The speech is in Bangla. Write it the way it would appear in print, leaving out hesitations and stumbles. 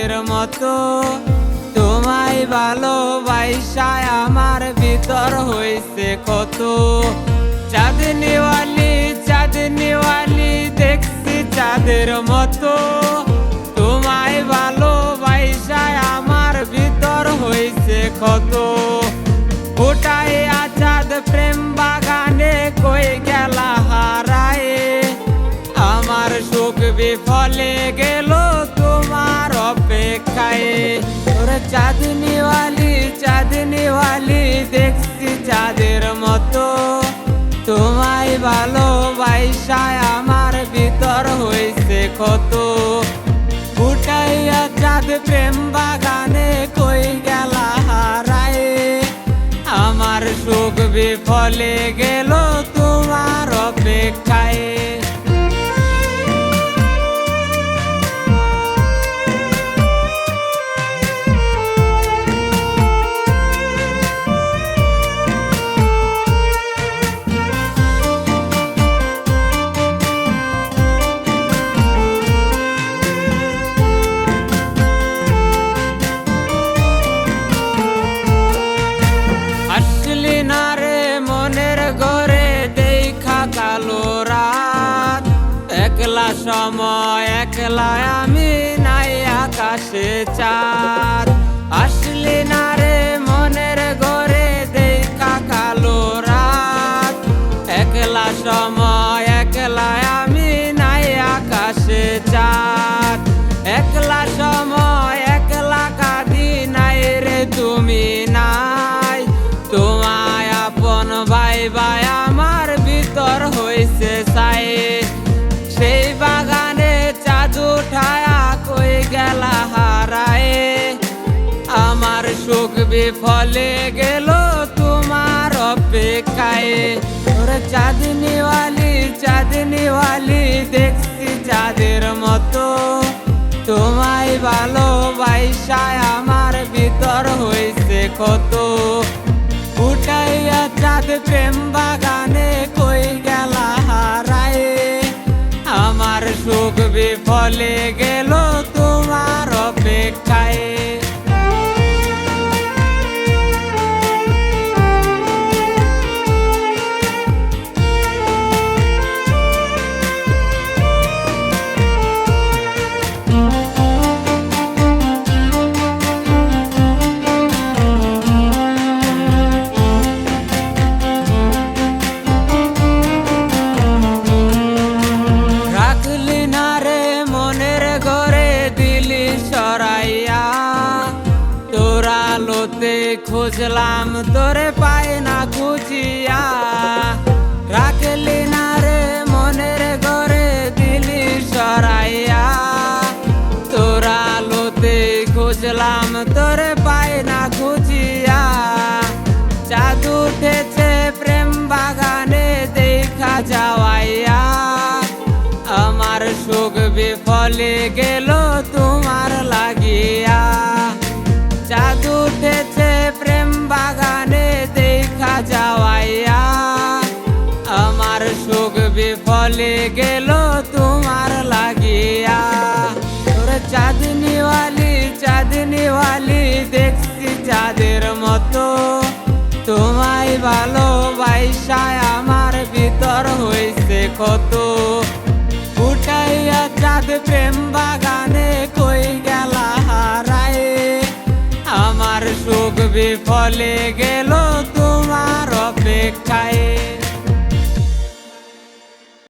চাঁদের মতো তোমায় ভালোবাসায় আমার ভিতর হইছে কত। চাঁদনিওয়ালি চাঁদনিওয়ালি দেখছি চাঁদের মতো তোমায় ভালোবাসায় আমার ভিতর হইছে কত। ফুটাইয়া চাঁদ প্রেম বাগানে কই গেলা হারায়, আমার সুখ বিফলে গেল তোমার অপেক্ষায়। ওরে চাঁদনিওয়ালি চাঁদনিওয়ালি দেখছি চাঁদের মতো তোমায় ভালোবাসায় আমার ভিতর হইছে কত। ফুটাইয়া চাঁদ প্রেম বাগানে কই গেলা হারায়, আমার সুখ বিফলে গেল তোমার অপেক্ষায়। আসলি না রে মনের ঘরে দেখা কালো রাত, একলা সময় একলা আমি নাই আকাশে চাঁদ। আসলি না রে মনের ঘরে দেখা কালো রাত, একলা সময় একলা আমি নাই আকাশে চাঁদ। একলা সময় একলা কাঁদি নাই রে তুমি নাই, তোমায় আপন ভাই ভাই আমার ভিতর হইছে ছাই। সেই বাগানে চাঁদ উঠায়া কই গেলা হারায়, আমার সুখ বিফলে গেল তোমার অপেক্ষায়। ওরে চাঁদনিওয়ালি চাঁদনিওয়ালি দেখছি চাঁদের মতো তোমায় ভালোবাসায় আমার ভিতর হইছে কত। ফুটাইয়া চাঁদ প্রেম বাগানে কই গেলা হারায়, আমার সুখ বিফলে গেল তোমার অপেক্ষায়। খুঁজলাম তোরে পাই না খুঁজিয়া, রাখলি না রে মনের ঘরে দিলি সরাইয়া। তোরা লোতে খুঁজলাম তোরে পাই না খুঁজিয়া, চাঁদ উঠেছে প্রেম বাগানে দেখা যাওয়াইয়া, আমার সুখ বিফলে গেল তোমার লাগিয়া। চাঁদ উঠেছে প্রেম বাগানে দেখা যাওয়াইয়া, আমার সুখ বিফলে গেল তোমার লাগিয়া। ওরে চাঁদনিওয়ালি চাঁদনিওয়ালি দেখছি চাঁদের মতো তোমায় ভালোবাসায় আমার ভিতর হইছে কত। ফুটাইয়া চাঁদ প্রেম বাগানে কই গেলা হারায়, আমার সুখ বিফলে গেল তোমার অপেক্ষায়।